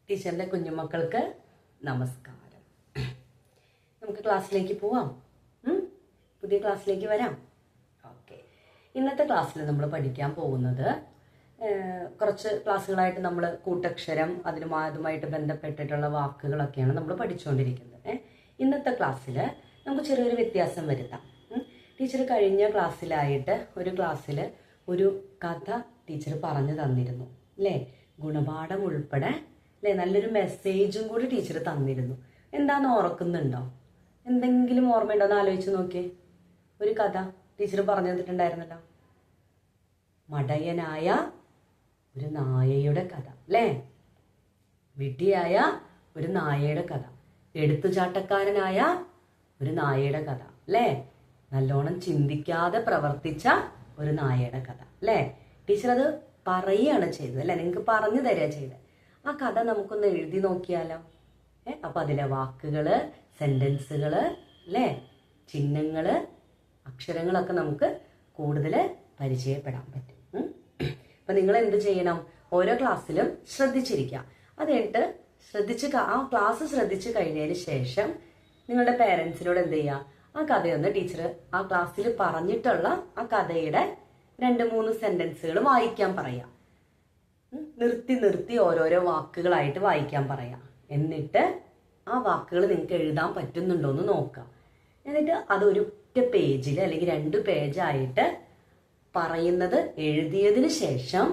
ടീച്ചറിന്റെ കുഞ്ഞുമക്കൾക്ക് നമസ്കാരം. നമുക്ക് ക്ലാസ്സിലേക്ക് പോവാം. പുതിയ ക്ലാസ്സിലേക്ക് വരാം. ഓക്കെ, ഇന്നത്തെ ക്ലാസ്സിൽ നമ്മൾ പഠിക്കാൻ പോകുന്നത് കുറച്ച് ക്ലാസ്സുകളായിട്ട് നമ്മൾ കൂട്ടക്ഷരം അതുമായിട്ട് ബന്ധപ്പെട്ടിട്ടുള്ള വാക്കുകളൊക്കെയാണ് നമ്മൾ പഠിച്ചുകൊണ്ടിരിക്കുന്നത്. ഇന്നത്തെ ക്ലാസ്സിൽ നമുക്ക് ചെറിയൊരു വ്യത്യാസം വരുത്താം. ടീച്ചർ കഴിഞ്ഞ ക്ലാസ്സിലായിട്ട് ഒരു ക്ലാസ്സിൽ ഒരു കഥ ടീച്ചർ പറഞ്ഞു തന്നിരുന്നു അല്ലേ? ഗുണപാഠം ഉൾപ്പെടെ അല്ലേ? നല്ലൊരു മെസ്സേജും കൂടി ടീച്ചർ തന്നിരുന്നു. എന്താണെന്ന് ഓർക്കുന്നുണ്ടോ? എന്തെങ്കിലും ഓർമ്മയുണ്ടോ എന്ന് ആലോചിച്ച് നോക്കിയേ. ഒരു കഥ ടീച്ചർ പറഞ്ഞു തന്നിട്ടുണ്ടായിരുന്നല്ലോ. മടയനായ ഒരു നായയുടെ കഥ അല്ലേ? വിഡ്ഢിയായ ഒരു നായയുടെ കഥ, എടുത്തുചാട്ടക്കാരനായ ഒരു നായയുടെ കഥ അല്ലേ? നല്ലോണം ചിന്തിക്കാതെ പ്രവർത്തിച്ച ഒരു നായയുടെ കഥ അല്ലേ? ടീച്ചർ അത് പറയുകയാണ് ചെയ്തത് അല്ലേ? നിങ്ങൾക്ക് പറഞ്ഞു തരിക ചെയ്തത്. ആ കഥ നമുക്കൊന്ന് എഴുതി നോക്കിയാലോ? അപ്പൊ അതിലെ വാക്കുകള്, സെന്റൻസുകള് അല്ലേ, ചിഹ്നങ്ങള്, അക്ഷരങ്ങളൊക്കെ നമുക്ക് കൂടുതൽ പരിചയപ്പെടാൻ പറ്റും. അപ്പൊ നിങ്ങൾ എന്ത് ചെയ്യണം? ഓരോ ക്ലാസ്സിലും ശ്രദ്ധിച്ചിരിക്കുക. അത് കഴിഞ്ഞിട്ട് ആ ക്ലാസ് ശ്രദ്ധിച്ചു കഴിഞ്ഞതിന് ശേഷം നിങ്ങളുടെ പേരൻസിനോട് എന്ത് ചെയ്യുക? ആ കഥയൊന്ന് ടീച്ചർ ആ ക്ലാസ്സിൽ പറഞ്ഞിട്ടുള്ള ആ കഥയുടെ 2-3 സെന്റൻസുകൾ വായിക്കാൻ പറയാം. നിർത്തി ഓരോരോ വാക്കുകളായിട്ട് വായിക്കാൻ പറയാം. എന്നിട്ട് ആ വാക്കുകൾ നിങ്ങൾക്ക് എഴുതാൻ പറ്റുന്നുണ്ടോ എന്ന് നോക്കാം. എന്നിട്ട് അതൊരു പേജിൽ അല്ലെങ്കിൽ 2 പേജായിട്ട് പറയുന്നത് എഴുതിയതിന് ശേഷം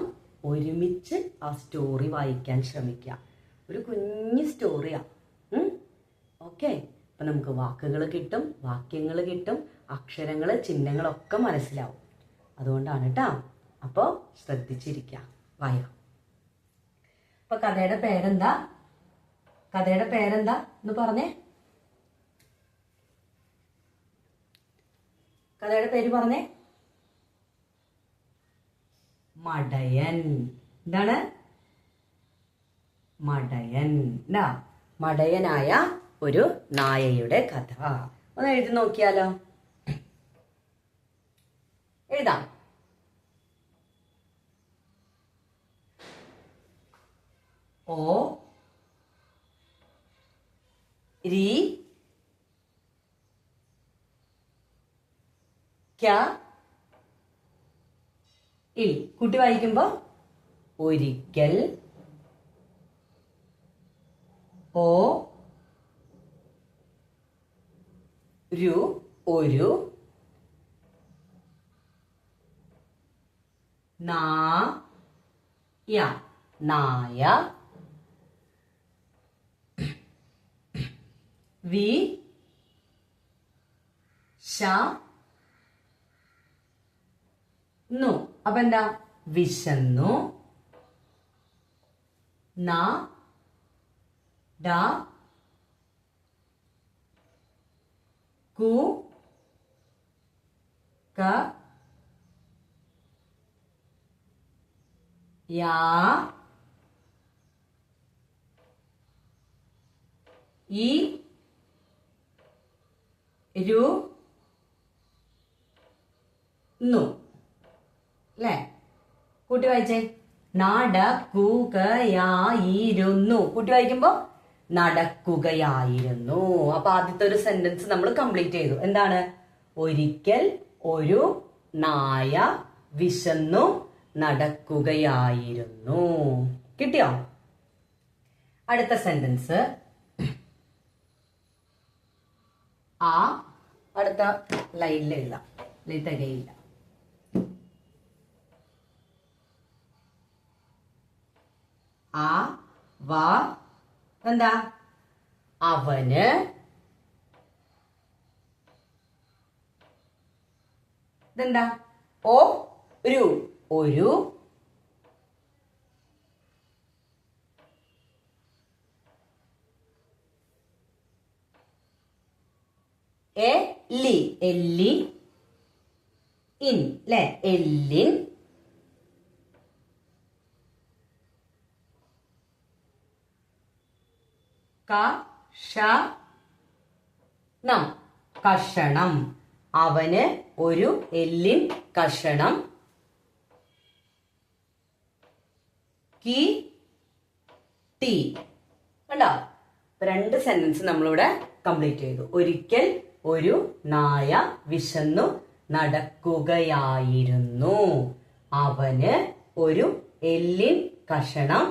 ഒരുമിച്ച് ആ സ്റ്റോറി വായിക്കാൻ ശ്രമിക്കുക. ഒരു കുഞ്ഞു സ്റ്റോറിയാ. ഓക്കെ, അപ്പൊ നമുക്ക് വാക്കുകൾ കിട്ടും, വാക്യങ്ങൾ കിട്ടും, അക്ഷരങ്ങള്, ചിഹ്നങ്ങളൊക്കെ മനസ്സിലാവും. അതുകൊണ്ടാണ് കേട്ടോ. അപ്പോ ശ്രദ്ധിച്ചിരിക്കുക, വായോ. അപ്പൊ കഥയുടെ പേരെന്താ? കഥയുടെ പേരെന്താ എന്ന് പറഞ്ഞേ. കഥയുടെ പേര് പറഞ്ഞേ. മടയൻ. എന്താണ്? മടയൻ. എന്താ? മടയനായ ഒരു നായയുടെ കഥ. ഒന്ന് എഴുതി നോക്കിയാലോ? എഴുതാം. ഓ രി ക്യാ ഇൽ. കുട്ടി വായിക്കുമ്പോ ഒരിക്കൽ, ഓ രു ഒരു, നായ നായ, വി ശ നു. അപ്പൊ എന്താ? വിശന്നു. ന ഡ കു ക യാ ഈ രു നു അല്ലേ? കൂട്ടി വായിച്ചേ. നടക്കുകയായിരുന്നു. കൂട്ടി വായിക്കുമ്പോ നടക്കുകയായിരുന്നു. അപ്പൊ ആദ്യത്തെ ഒരു സെന്റൻസ് നമ്മൾ കംപ്ലീറ്റ് ചെയ്തു. എന്താണ്? ഒരിക്കൽ ഒരു നായ വിശന്നു നടക്കുകയായിരുന്നു. കിട്ടിയോ? അടുത്ത സെന്റൻസ് ആ. അടുത്ത ലൈനിൽ എഴുതാം. തികയില്ല. ആ വ എന്താ? അവന്. ഇതെന്താ? ഓ രു ഒരു, എല്ലി എല്ലി, ഇൻ ല്ലേ? എല്ലിൻ. കഷണം കഷണം. അവന് ഒരു എല്ലിൻ കഷണം കിട്ടി കണ്ടോ? 2 സെന്റൻസ് നമ്മളിവിടെ കംപ്ലീറ്റ് ചെയ്തു. ഒരിക്കൽ ഒരു നായ വിശന്നു നടക്കുകയായിരുന്നു. അവന് ഒരു എല്ലിൻ കഷണം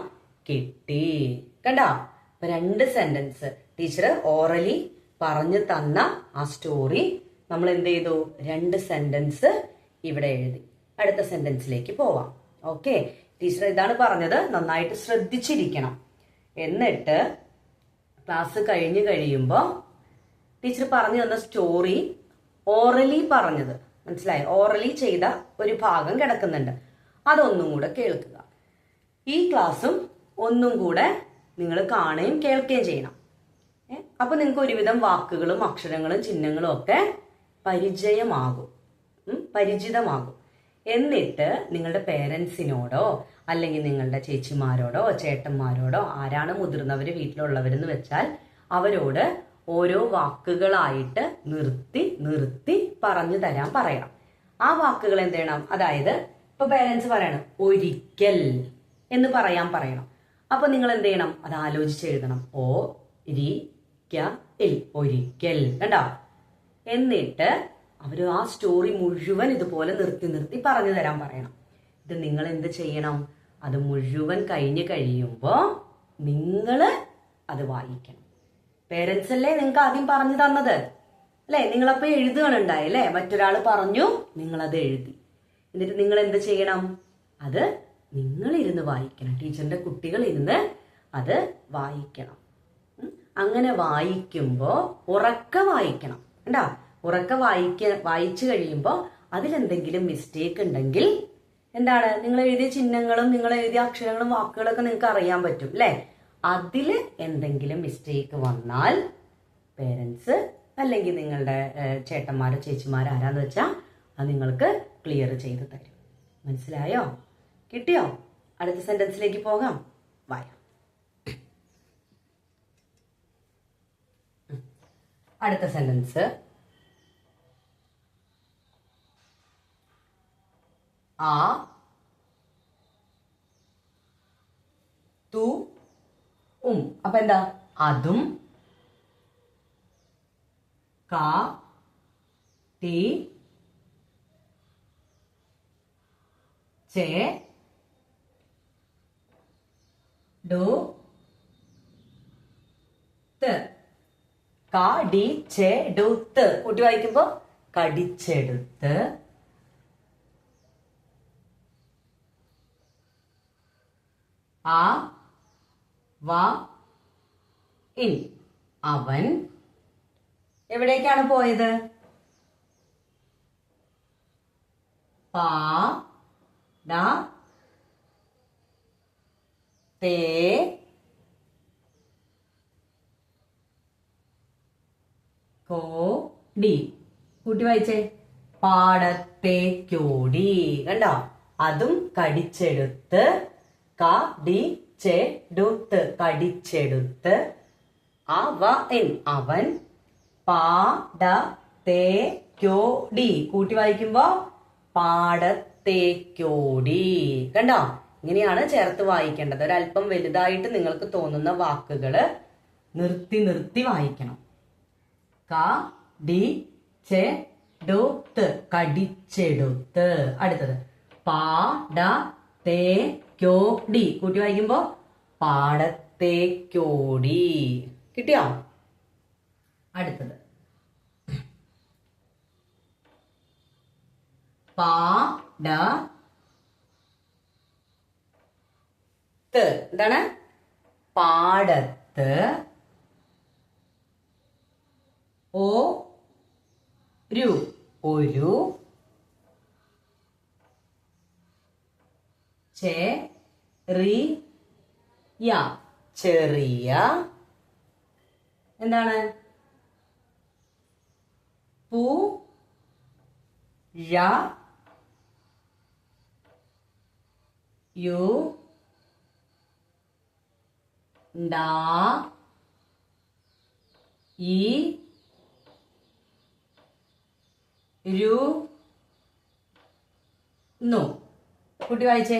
കിട്ടി. കണ്ടോ? 2 സെന്റൻസ് ടീച്ചർ ഓറലി പറഞ്ഞു തന്ന ആ സ്റ്റോറി നമ്മൾ എന്ത് ചെയ്തു? 2 സെന്റൻസ് ഇവിടെ എഴുതി. അടുത്ത സെന്റൻസിലേക്ക് പോവാം. ഓക്കെ, ടീച്ചർ ഇതാണ് പറഞ്ഞത്, നന്നായിട്ട് ശ്രദ്ധിച്ചിരിക്കണം. എന്നിട്ട് ക്ലാസ് കഴിഞ്ഞു കഴിയുമ്പോൾ ടീച്ചർ പറഞ്ഞു തന്ന സ്റ്റോറി ഓറലി പറഞ്ഞത് മനസ്സിലായി? ഓറലി ചെയ്ത ഒരു ഭാഗം കിടക്കുന്നുണ്ട്, അതൊന്നും കൂടെ കേൾക്കുക. ഈ ക്ലാസ്സും ഒന്നും കൂടെ നിങ്ങൾ കാണുകയും കേൾക്കുകയും ചെയ്യണം. അപ്പൊ നിങ്ങൾക്ക് ഒരുവിധം വാക്കുകളും അക്ഷരങ്ങളും ചിഹ്നങ്ങളും ഒക്കെ പരിചിതമാകും. എന്നിട്ട് നിങ്ങളുടെ പേരൻസിനോടോ അല്ലെങ്കിൽ നിങ്ങളുടെ ചേച്ചിമാരോടോ ചേട്ടന്മാരോടോ ആരാണ് മുതിർന്നവര് വീട്ടിലുള്ളവരെന്ന് വെച്ചാൽ അവരോട് ഓരോ വാക്കുകളായിട്ട് നിർത്തി പറഞ്ഞു തരാൻ പറയണം. ആ വാക്കുകൾ എന്ത് ചെയ്യണം? അതായത് ഇപ്പൊ പേരൻസ് പറയണം ഒരിക്കൽ എന്ന് പറയാൻ പറയണം. അപ്പൊ നിങ്ങൾ എന്ത് ചെയ്യണം? അത് ആലോചിച്ച് എഴുതണം. ഒരിക്കൽ. കണ്ടോ? എന്നിട്ട് അവർ ആ സ്റ്റോറി മുഴുവൻ ഇതുപോലെ നിർത്തി പറഞ്ഞു തരാൻ പറയണം. ഇത് നിങ്ങൾ എന്ത് ചെയ്യണം? അത് മുഴുവൻ കഴിഞ്ഞ് കഴിയുമ്പോൾ നിങ്ങൾ അത് വായിക്കണം. പേരൻസ് അല്ലേ നിങ്ങൾക്ക് ആദ്യം പറഞ്ഞു തന്നത് അല്ലെ? നിങ്ങളപ്പോ എഴുതുകയുണ്ടായി അല്ലേ? മറ്റൊരാൾ പറഞ്ഞു, നിങ്ങളത് എഴുതി. എന്നിട്ട് നിങ്ങൾ എന്ത് ചെയ്യണം? അത് നിങ്ങൾ ഇരുന്ന് വായിക്കണം. ടീച്ചറിന്റെ കുട്ടികൾ ഇരുന്ന് അത് വായിക്കണം. അങ്ങനെ വായിക്കുമ്പോൾ ഉറക്കെ വായിക്കണം. കണ്ടാ? ഉറക്കെ വായിച്ചു കഴിയുമ്പോൾ അതിലെന്തെങ്കിലും മിസ്റ്റേക്ക് ഉണ്ടെങ്കിൽ എന്താണ്? നിങ്ങൾ എഴുതിയ ചിഹ്നങ്ങളും നിങ്ങൾ എഴുതിയ അക്ഷരങ്ങളും വാക്കുകളൊക്കെ നിങ്ങൾക്ക് അറിയാൻ പറ്റും അല്ലെ? അതില് എന്തെങ്കിലും മിസ്റ്റേക്ക് വന്നാൽ പേരൻസ് അല്ലെങ്കിൽ നിങ്ങളുടെ ചേട്ടന്മാരോ ചേച്ചിമാരോ ആരാന്ന് വെച്ചാൽ അത് നിങ്ങൾക്ക് ക്ലിയർ ചെയ്ത് തരും. മനസ്സിലായോ? കിട്ടിയോ? അടുത്ത സെന്റൻസിലേക്ക് പോകാം. വായ. അടുത്ത സെന്റൻസ് ആ തു അപ്പൊ എന്താ? അതും കാ ടി ചേ ഡു ത്. കടിച്ചെടുത്ത്. കൂട്ടി വായിക്കുമ്പോ കടിച്ചെടുത്ത്. ആ വ ഇൻ. അവൻ എവിടേക്കാണ് പോയത്? പാ ഡ തേ കോടി. കൂട്ടി വായിച്ചേ. പാടത്തേക്കോടി. കണ്ടോ? അതും കടിച്ചെടുത്ത്. കടിച്ചെടുത്ത്. കടിച്ചെടുത്ത്. അവൻ. അവൻ പാടത്തേക്കോടി. കൂട്ടി വായിക്കുമ്പോ പാടത്തേക്കോടി. കണ്ടോ? ഇങ്ങനെയാണ് ചേർത്ത് വായിക്കേണ്ടത്. ഒരല്പം വലുതായിട്ട് നിങ്ങൾക്ക് തോന്നുന്ന വാക്കുകള് നിർത്തി വായിക്കണം. കടിച്ചെടുത്ത്. കടിച്ചെടുത്ത്. അടുത്തത് പാടത്തേക്കോടി. കൂട്ടി വായിക്കുമ്പോ പാടത്തേക്കോടി. കിട്ടിയോ? അടുത്തത് പാടത്ത്. എന്താണ്? പാടത്ത്. ഒരു ചെറിയ. എന്താണ്? പുഴ ന്നു. കൂട്ടി വായിച്ചേ.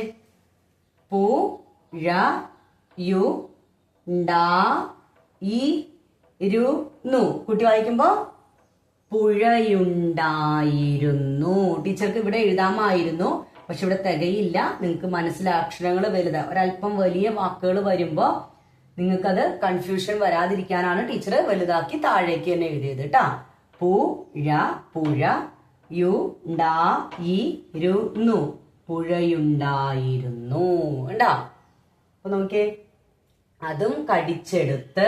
പുഴയുണ്ടായിരുന്നു. ഉണ്ടായിരുന്നു. കുട്ടി വായിക്കുമ്പോ പുഴയുണ്ടായിരുന്നു. ടീച്ചർക്ക് ഇവിടെ എഴുതാമായിരുന്നു, പക്ഷെ ഇവിടെ തികയില്ല. നിങ്ങൾക്ക് അക്ഷരങ്ങൾ വലുതാ, ഒരല്പം വലിയ വാക്കുകൾ വരുമ്പോ നിങ്ങൾക്കത് കൺഫ്യൂഷൻ വരാതിരിക്കാനാണ് ടീച്ചർ വലുതാക്കി താഴേക്ക് തന്നെ എഴുതിയത് കേട്ടാ. പുഴയുണ്ടായിരുന്നു. പുഴയുണ്ടായിരുന്നു. ഉണ്ടാ. അപ്പൊ നോക്കിയേ, അതും കടിച്ചെടുത്ത്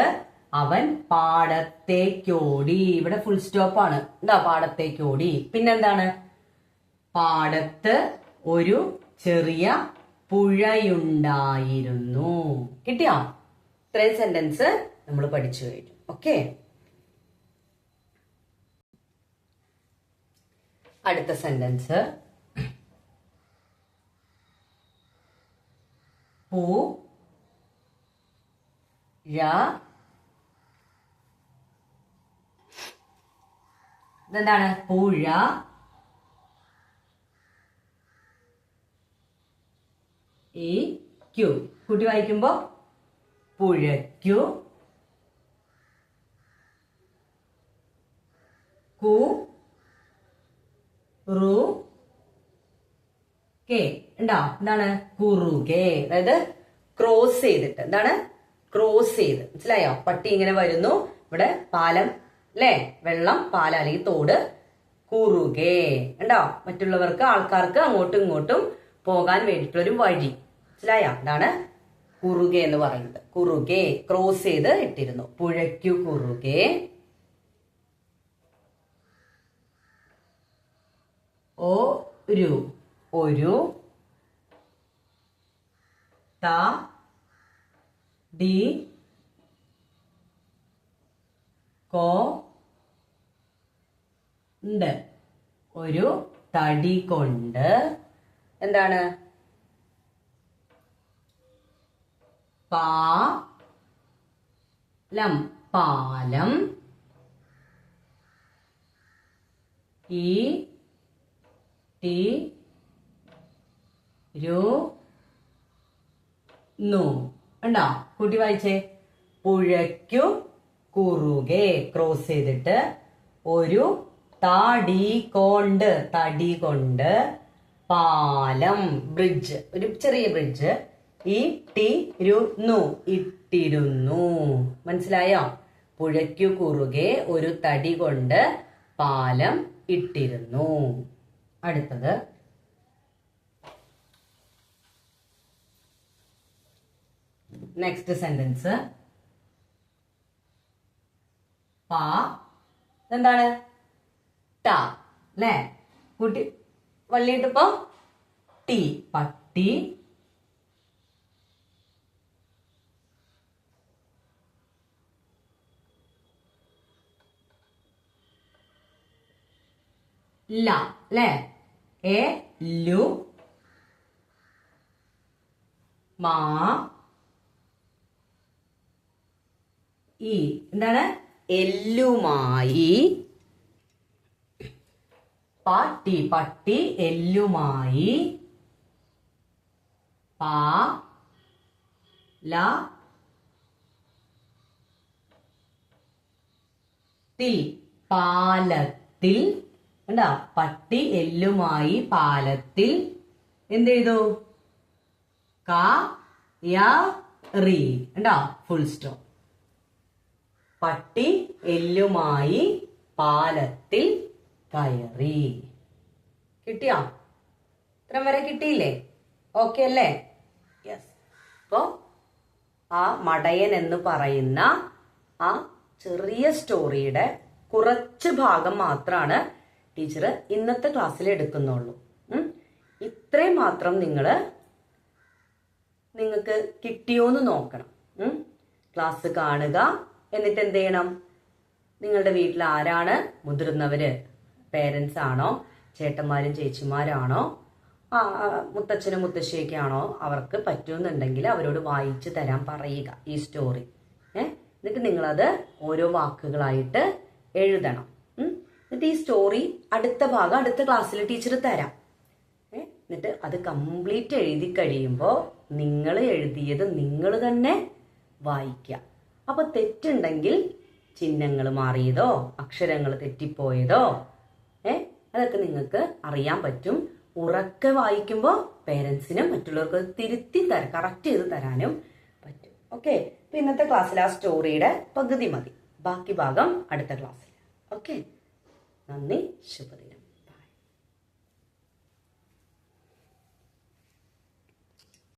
അവൻ പാടത്തേക്കോടി. ഇവിടെ ഫുൾ സ്റ്റോപ്പ് ആണ്. എന്താ പാടത്തേക്കോടി? പിന്നെന്താണ്? പാടത്ത് ഒരു ചെറിയ പുഴയുണ്ടായിരുന്നു. കിട്ടിയോ? ഇത്രയും സെന്റൻസ് നമ്മൾ പഠിച്ചു കഴിഞ്ഞു. ഓക്കെ, അടുത്ത സെന്റൻസ്. ഇതെന്താണ്? പുഴ കുട്ടി വായിക്കുമ്പോ പുഴയ്ക്കു കുറുകെ. ഉണ്ടോ? എന്താണ്? കുറുകെ. അതായത് ക്രോസ് ചെയ്തിട്ട്. എന്താണ്? ക്രോസ് ചെയ്ത്. മനസ്സിലായോ? പട്ടി ഇങ്ങനെ വരുന്നു, ഇവിടെ പാലം അല്ലെ, വെള്ളം, പാലം അല്ലെങ്കിൽ തോട്. കുറുകെ. ഉണ്ടോ? മറ്റുള്ളവർക്ക്, ആൾക്കാർക്ക് അങ്ങോട്ടും ഇങ്ങോട്ടും പോകാൻ വേണ്ടിയിട്ടുള്ളൊരു വഴി. മനസ്സിലായോ? അതാണ് കുറുകെ എന്ന് പറയുന്നത്. കുറുകെ, ക്രോസ് ചെയ്ത് ഇട്ടിരുന്നു. പുഴയ്ക്കു കുറുകെ ഒരു തടി കൊണ്ട്. ഒരു തടി കൊണ്ട് എന്താണ്? പാലം. പാലം ഉണ്ടോ? കൂട്ടി വായിച്ചേ. പുഴയ്ക്കു കുറുകെ, ക്രോസ് ചെയ്തിട്ട് ഒരു തടി കൊണ്ട് പാലം, ബ്രിഡ്ജ്, ഒരു ചെറിയ ബ്രിഡ്ജ്. ഇട്ടിരുന്നു. മനസ്സിലായോ? പുഴയ്ക്കു കുറുകെ ഒരു തടി കൊണ്ട് പാലം ഇട്ടിരുന്നു. അടുത്തത് നെക്സ്റ്റ് സെന്റൻസ്. എന്താണ്? ട അല്ലേ? കൂട്ടി വള്ളിയിട്ടിപ്പോ ടി. പട്ടി ല അല്ലേ? എന്താണ്? എല്ലുമായി. പട്ടി എല്ലുമായി പാലത്തിൽ. എന്താ? പട്ടി എല്ലുമായി പാലത്തിൽ എന്ത് ചെയ്തു? കയറി. എന്താ? Full stop. പട്ടി എല്ലുമായി പാലത്തിൽ കയറി. കിട്ടിയോ? ഇത്രയും വരെ കിട്ടിയില്ലേ? ഓക്കെ അല്ലേ? യെസ്. അപ്പോ ആ മടയൻ എന്ന് പറയുന്ന ആ ചെറിയ സ്റ്റോറിയുടെ കുറച്ച് ഭാഗം മാത്രമാണ് ടീച്ചർ ഇന്നത്തെ ക്ലാസ്സിൽ എടുക്കുന്നുള്ളൂ. ഇത്രയും മാത്രം നിങ്ങൾക്ക് കിട്ടിയോന്ന് നോക്കണം. ക്ലാസ് കാണുക. എന്നിട്ട് എന്ത് ചെയ്യണം? നിങ്ങളുടെ വീട്ടിൽ ആരാണ് മുതിർന്നവര്? പേരൻസ് ആണോ? ചേട്ടന്മാരും ചേച്ചിമാരാണോ? മുത്തച്ഛനും മുത്തശ്ശിയൊക്കെ ആണോ? അവർക്ക് പറ്റുമെന്നുണ്ടെങ്കിൽ അവരോട് വായിച്ചു തരാൻ പറയുക ഈ സ്റ്റോറി. എന്നിട്ട് നിങ്ങളത് ഓരോ വാക്കുകളായിട്ട് എഴുതണം. എന്നിട്ട് ഈ സ്റ്റോറി അടുത്ത ഭാഗം അടുത്ത ക്ലാസ്സിൽ ടീച്ചർ തരാം. എന്നിട്ട് അത് കംപ്ലീറ്റ് എഴുതി കഴിയുമ്പോൾ നിങ്ങൾ എഴുതിയത് നിങ്ങൾ തന്നെ വായിക്കുക. അപ്പൊ തെറ്റുണ്ടെങ്കിൽ ചിഹ്നങ്ങൾ മാറിയതോ അക്ഷരങ്ങൾ തെറ്റിപ്പോയതോ അതൊക്കെ നിങ്ങൾക്ക് അറിയാൻ പറ്റും. ഉറക്കെ വായിക്കുമ്പോൾ പേരൻസിനും മറ്റുള്ളവർക്ക് തിരുത്തി കറക്റ്റ് ചെയ്ത് തരാനും പറ്റും. ഓക്കെ, ഇപ്പൊ ഇന്നത്തെ ക്ലാസ്സിൽ ആ സ്റ്റോറിയുടെ പകുതി മതി. ബാക്കി ഭാഗം അടുത്ത ക്ലാസ്സിൽ. ഓക്കെ, നന്ദി, ശുഭദിനം.